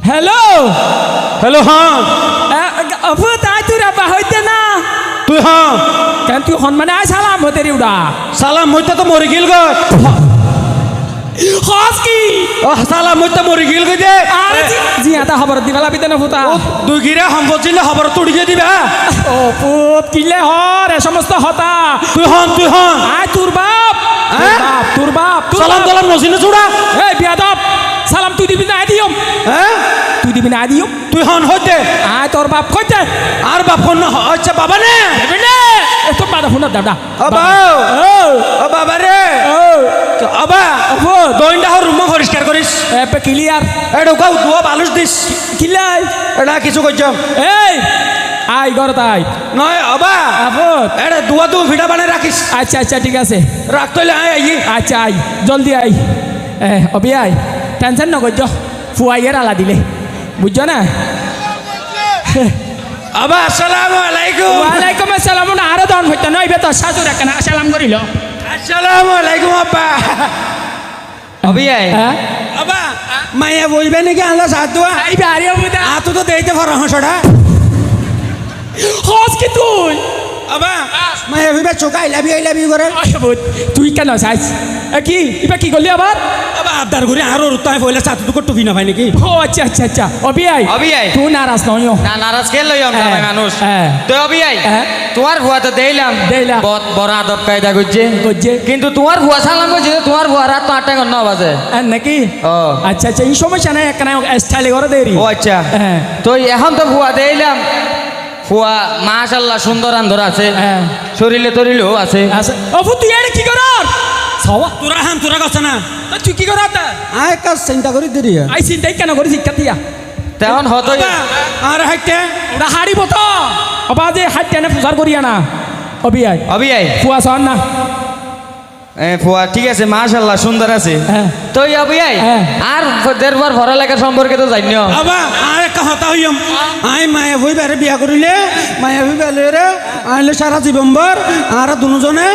Hello hello হ্যাঁ অফু তাই তুই রাবা হইতে না তুই হ্যাঁ কেন তুই হনমানে আয় সালাম হতে রে উড়া সালাম মইতা তো মরি গিল গো হস কি ও সালাম মইতা মরি গিল গো দে আরে জি আতা খবর দিবালা বিতে না ফুতা দুই গিরে সম্পদ ছিল খবর তুড়িয়ে দিবা ও পুত কিলে হর এ সমস্ত হতা তুই হন আয় তোর বাপ তোর বাপ সালাম দালাম নসিনে চুড়া এই বিয়াদব সালাম তুই দিবি না দিয়ম হ্যাঁ তুই দিবি না দিয়ম তুই হন হইতে আয় তোর বাপ কইতে আর বাপ কোন আচ্ছা বাবা নে দেবে না এ তোর বাবা ফোন দাদা ও বাবা রে আবা দইন্ডা হর রুম পরিষ্কার করিস এ পে ক্লিয়ার এটা গাও দুয়া বালুস দিস কিলাই এটা কিছু কইছম এই আই ঘর তাই নয় আবা আপত এটা দুয়া দু ভিডা বানাই রাখিস আচ্ছা আচ্ছা ঠিক আছে রাখ তইলে আই আই আচ্ছা আই জলদি I A Abhi I tension নকর ফুয়াইয়ের আলা দিলে বুঝছো না আবা আসসালামু আলাইকুম ওয়ালাইকুম আসসালাম না আরো দন হইতো নয় বেতো শাশুর একখানা সালাম করিল আসসালামু আলাইকুম আব্বা অবি আয় হ্যাঁ আবা মাইয়া বইবে নাকি আল্লাহ সাদুয়া এই বাড়ি বুদা আতো তো দেইতে পারো হাসড়া হস কি তুই আবা মাইয়া বইবে চোকা আই লাভ ইউ করে অসবুত তুই কেন চাইছ কি ইবা কি করলি আবার আবা আবদার করে আরো রুতায় বইলে সাতু তো টুপি না ভাই নাকি ও আচ্ছা আচ্ছা আচ্ছা অবি আই তুই নারাজ নয় না নারাজ কে লইম হ্যাঁ, মানুষ হ্যাঁ। তুই অবি আই হ্যাঁ। তোমার ভুয়া তো দেইলাম দেইলাম। বড় আদব কায়দা করছে করছে। কিন্তু তোমার ভুয়া সালাম করছে তোমার ভুয়া রাত তো 8টা 9 বাজে নাকি ও আচ্ছা আচ্ছা এই সমস্যা নাই একখানা স্টাইলে করে দেরি ও আচ্ছা হ্যাঁ তো এখন তো ভুয়া দেইলাম ভুয়া মাশাআল্লাহ সুন্দর আন্দর আছে হ্যাঁ শরীরে তরিলেও আছে আচ্ছা অফু তুই এর কি কর সওয়া তোরা গছ না তুই কি কর আয় কাজ চিন্তা করে দেরি আই চিন্তাই কেন করি শিক্ষা দিয়া তেমন হতই আর হাইতে ওরা হারিব তো অবা যে হাত টেনে পূজার করিয়া না অবি আই অবি আই ফুয়া সন না ভুয়া ঠিক আছে মাশাআল্লাহ সুন্দর আছে হ্যাঁ। তো অবি আই হ্যাঁ। আর দেড়বার ভরা লেখা সম্পর্কে তো জানিও আবা আর একটা হতা হইম আই মায়া বই বেড়ে বিয়া করিলে মায়া বই বেলে আইলে সারা জীবনভর আর দুজনে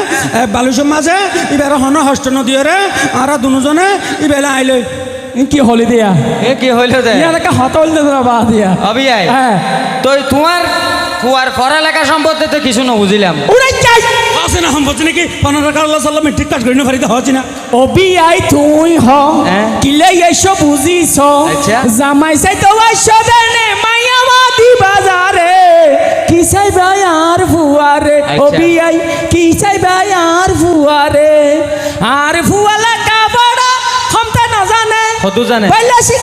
বালুসের মাঝে এবার হন হস্ত নদীয় রে আর দুজনে ইবেলা আইলে কি হলি দিয়া এ কি হইল দে ইয়ার একটা হতল দে বা দিয়া অবি আই হ্যাঁ তো তোমার কুয়ার পড়ালেখা সম্পর্কে তো কিছু না বুঝিলাম উড়াই যাই আছে না হম বলছি নাকি 15 সাল্লাম মেট্রিক পাস করি না পারিতে হচ্ছে না অবি আই তুই হ হ্যাঁ। কিলে এসো বুঝিস আচ্ছা। জামাই সাই তো আইসো দেনে মায়াবাদী বাজারে কি চাই ভাই আর ফুয়ারে আচ্ছা। অবি আই কি চাই ভাই আর ফুয়ারে আর ফুয়ালা কাপড় হমতে না জানে কত জানে পয়লা